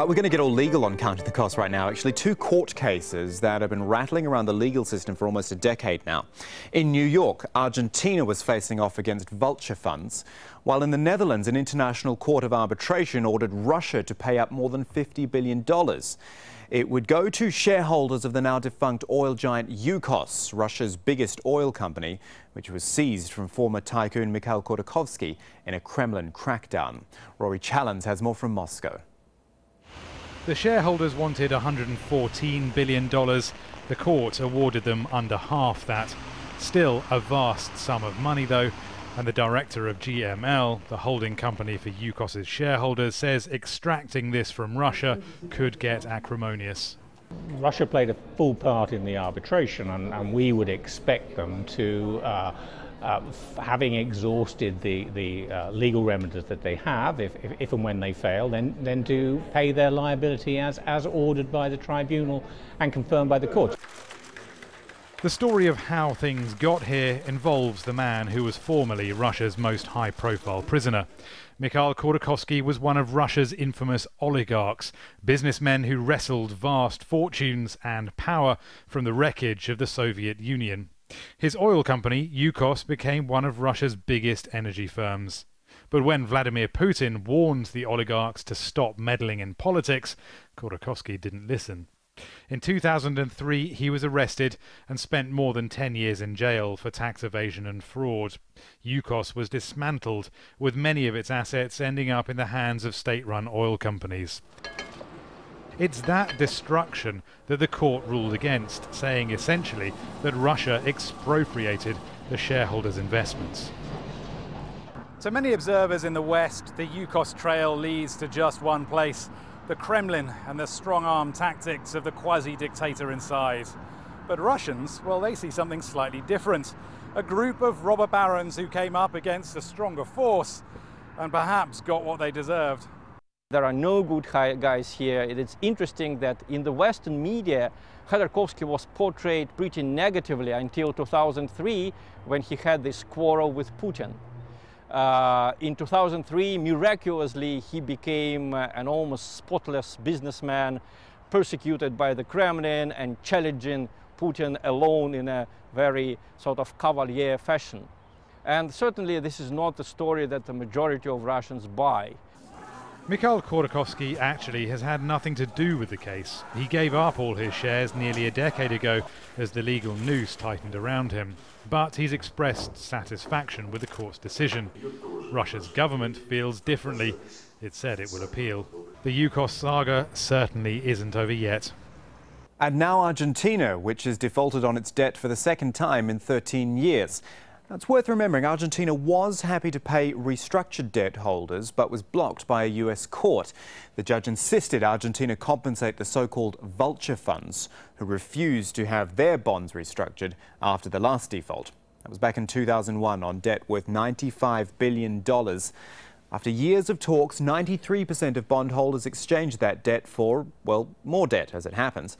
We're going to get all legal on counting the cost right now. Actually, two court cases that have been rattling around the legal system for almost a decade now. In New York, Argentina was facing off against Vulture funds, while in the Netherlands, an international court of arbitration ordered Russia to pay up more than $50 billion. It would go to shareholders of the now defunct oil giant Yukos, Russia's biggest oil company, which was seized from former tycoon Mikhail Khodorkovsky in a Kremlin crackdown. Rory Challens has more from Moscow. The shareholders wanted $114 billion. The court awarded them under half that. Still a vast sum of money, though. And the director of GML, the holding company for Yukos' shareholders, says extracting this from Russia could get acrimonious. Russia played a full part in the arbitration, and we would expect them to, having exhausted the legal remedies that they have, if and when they fail, then to pay their liability as ordered by the tribunal and confirmed by the court. The story of how things got here involves the man who was formerly Russia's most high-profile prisoner. Mikhail Khodorkovsky was one of Russia's infamous oligarchs, businessmen who wrestled vast fortunes and power from the wreckage of the Soviet Union. His oil company, Yukos, became one of Russia's biggest energy firms. But when Vladimir Putin warned the oligarchs to stop meddling in politics, Khodorkovsky didn't listen. In 2003, he was arrested and spent more than 10 years in jail for tax evasion and fraud. Yukos was dismantled, with many of its assets ending up in the hands of state-run oil companies. It's that destruction that the court ruled against, saying essentially that Russia expropriated the shareholders' investments. To many observers in the West, the Yukos trail leads to just one place: the Kremlin and the strong-arm tactics of the quasi-dictator inside. But Russians, well, they see something slightly different. A group of robber barons who came up against a stronger force and perhaps got what they deserved. There are no good guys here. It is interesting that in the Western media, Khodorkovsky was portrayed pretty negatively until 2003, when he had this quarrel with Putin. In 2003, miraculously, he became an almost spotless businessman, persecuted by the Kremlin and challenging Putin alone in a very sort of cavalier fashion. And certainly this is not the story that the majority of Russians buy. Mikhail Khodorkovsky actually has had nothing to do with the case. He gave up all his shares nearly a decade ago as the legal noose tightened around him. But he's expressed satisfaction with the court's decision. Russia's government feels differently. It said it will appeal. The Yukos saga certainly isn't over yet. And now Argentina, which has defaulted on its debt for the second time in 13 years. Now, it's worth remembering Argentina was happy to pay restructured debt holders, but was blocked by a US court. The judge insisted Argentina compensate the so-called Vulture funds, who refused to have their bonds restructured after the last default. That was back in 2001 on debt worth $95 billion. After years of talks, 93% of bondholders exchanged that debt for, well, more debt, as it happens.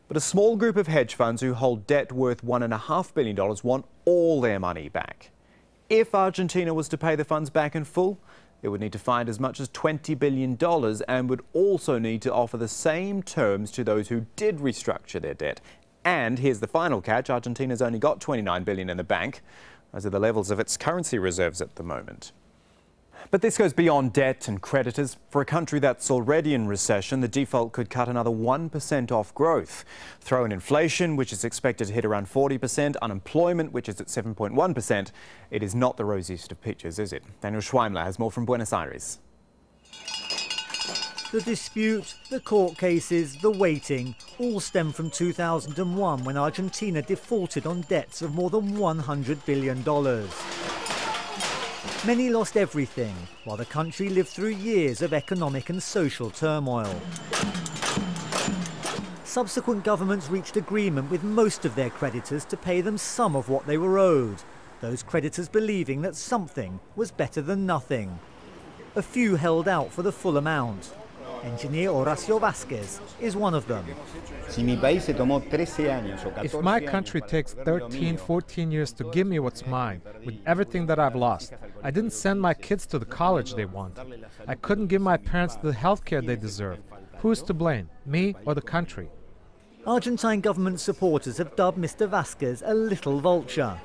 But a small group of hedge funds who hold debt worth $1.5 billion want all their money back. If Argentina was to pay the funds back in full, it would need to find as much as $20 billion and would also need to offer the same terms to those who did restructure their debt. And here's the final catch: Argentina's only got $29 billion in the bank. Those are the levels of its currency reserves at the moment. But this goes beyond debt and creditors. For a country that's already in recession, the default could cut another 1% off growth. Throw in inflation, which is expected to hit around 40%, unemployment, which is at 7.1%. It is not the rosiest of pictures, is it? Daniel Schweimler has more from Buenos Aires. The dispute, the court cases, the waiting, all stem from 2001, when Argentina defaulted on debts of more than $100 billion. Many lost everything, while the country lived through years of economic and social turmoil. Subsequent governments reached agreement with most of their creditors to pay them some of what they were owed, those creditors believing that something was better than nothing. A few held out for the full amount. Engineer Horacio Vázquez is one of them. If my country takes 13, 14 years to give me what's mine, with everything that I've lost, I didn't send my kids to the college they wanted. I couldn't give my parents the health care they deserve. Who's to blame, me or the country? Argentine government supporters have dubbed Mr. Vasquez a little vulture.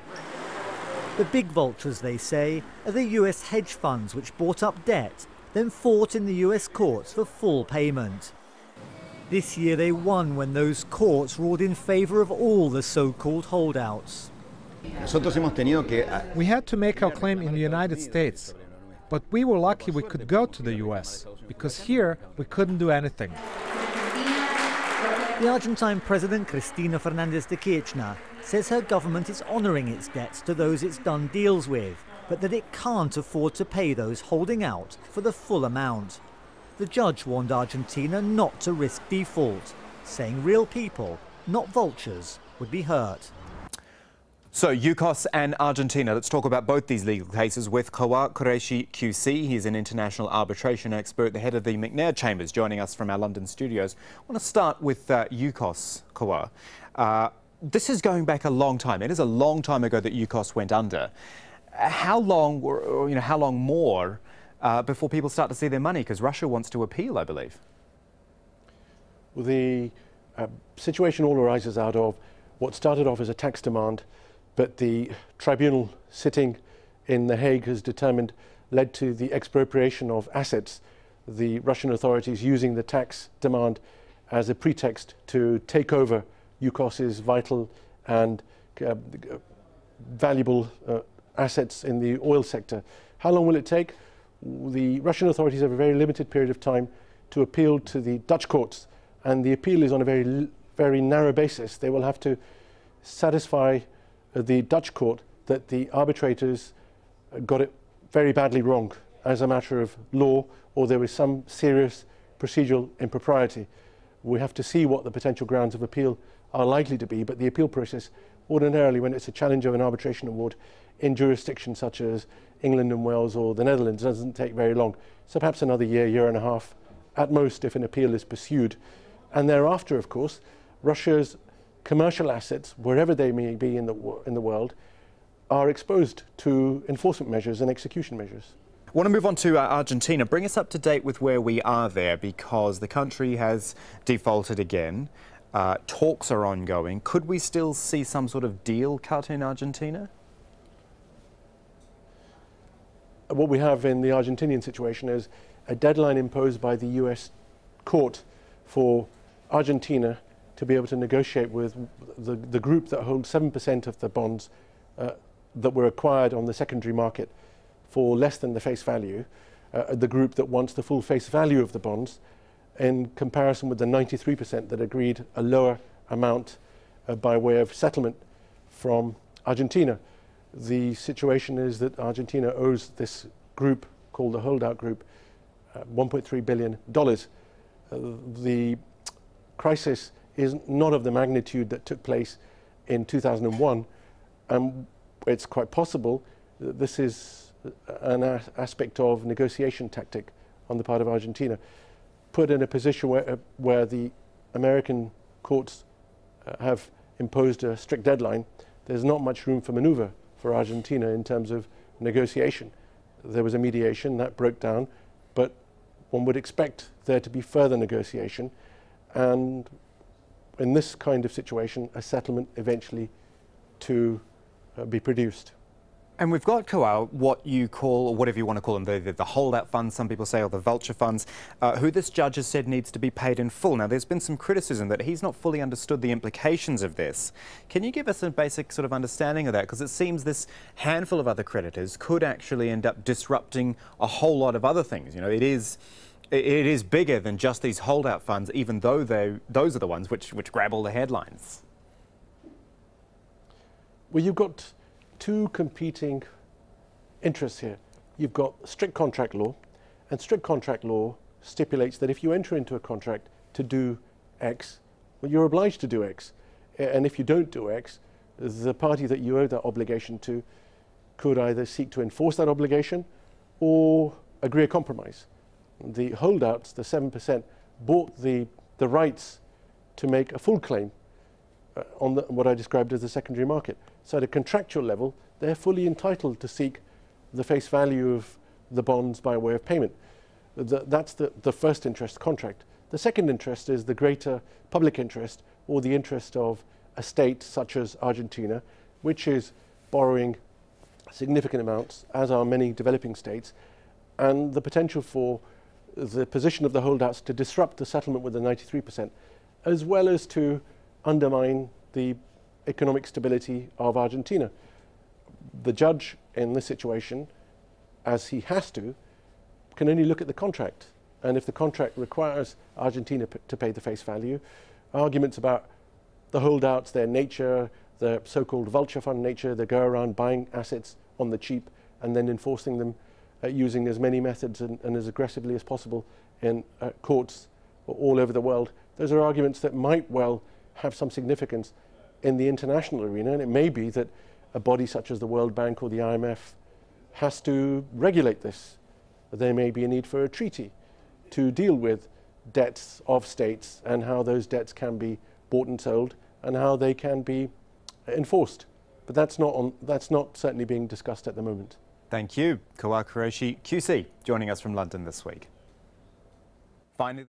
The big vultures, they say, are the US hedge funds which bought up debt, then fought in the US courts for full payment. This year they won when those courts ruled in favour of all the so-called holdouts. We had to make our claim in the United States, but we were lucky we could go to the US, because here we couldn't do anything. The Argentine President Cristina Fernández de Kirchner says her government is honouring its debts to those it's done deals with, but that it can't afford to pay those holding out for the full amount. The judge warned Argentina not to risk default, saying real people, not vultures, would be hurt. So, Yukos and Argentina. Let's talk about both these legal cases with Kawa Qureshi QC. He's an international arbitration expert, the head of the McNair Chambers, joining us from our London studios. I want to start with Yukos, Kawa. This is going back a long time. It is a long time ago that Yukos went under. How long, how long more before people start to see their money? Because Russia wants to appeal, I believe. Well, the situation all arises out of what started off as a tax demand, but the tribunal sitting in The Hague has determined led to the expropriation of assets, the Russian authorities using the tax demand as a pretext to take over Yukos's vital and valuable assets in the oil sector. How long will it take? The Russian authorities have a very limited period of time to appeal to the Dutch courts, and the appeal is on a very narrow basis. They will have to satisfy the Dutch court that the arbitrators got it very badly wrong as a matter of law, or there was some serious procedural impropriety. We have to see what the potential grounds of appeal are likely to be, but the appeal process, ordinarily when it's a challenge of an arbitration award in jurisdictions such as England and Wales or the Netherlands, doesn't take very long. So perhaps another year, year and a half at most if an appeal is pursued. And thereafter, of course, Russia's commercial assets, wherever they may be in the world, are exposed to enforcement measures and execution measures. I want to move on to Argentina. Bring us up to date with where we are there, because the country has defaulted again. Talks are ongoing. Could we still see some sort of deal cut in Argentina? What we have in the Argentinian situation is a deadline imposed by the US court for Argentina to be able to negotiate with the group that holds 7% of the bonds that were acquired on the secondary market for less than the face value, the group that wants the full face value of the bonds, in comparison with the 93% that agreed a lower amount by way of settlement from Argentina. The situation is that Argentina owes this group, called the holdout group, $1.3 billion. The crisis is not of the magnitude that took place in 2001, and it's quite possible that this is an aspect of negotiation tactic on the part of Argentina, put in a position where the American courts have imposed a strict deadline. There's not much room for maneuver for Argentina in terms of negotiation. There was a mediation that broke down, but one would expect there to be further negotiation, and in this kind of situation, a settlement eventually to be produced. And we've got, Kawal, what you call, or whatever you want to call them, the holdout funds, some people say, or the vulture funds, who this judge has said needs to be paid in full. Now, there's been some criticism that he's not fully understood the implications of this. Can you give us a basic sort of understanding of that? Because it seems this handful of other creditors could actually end up disrupting a whole lot of other things. You know, it is bigger than just these holdout funds, even though those are the ones which grab all the headlines. Well, you've got two competing interests here. You've got strict contract law, and strict contract law stipulates that if you enter into a contract to do X, well, you're obliged to do X. And if you don't do X, the party that you owe that obligation to could either seek to enforce that obligation or agree a compromise. The holdouts, the 7%, bought the rights to make a full claim on what I described as the secondary market. So at a contractual level, they're fully entitled to seek the face value of the bonds by way of payment. That's the first interest contract. The second interest is the greater public interest, or the interest of a state such as Argentina, which is borrowing significant amounts, as are many developing states, and the potential for the position of the holdouts to disrupt the settlement with the 93%, as well as to undermine the economic stability of Argentina. The judge in this situation, as he has to, can only look at the contract. And if the contract requires Argentina to pay the face value, arguments about the holdouts, their nature, the so-called vulture fund nature, they go around buying assets on the cheap and then enforcing them using as many methods and as aggressively as possible in courts all over the world. Those are arguments that might well have some significance in the international arena, and it may be that a body such as the World Bank or the IMF has to regulate this. There may be a need for a treaty to deal with debts of states and how those debts can be bought and sold and how they can be enforced. But that's not certainly being discussed at the moment. Thank you. Kawal Qureshi, QC, joining us from London this week. Finally.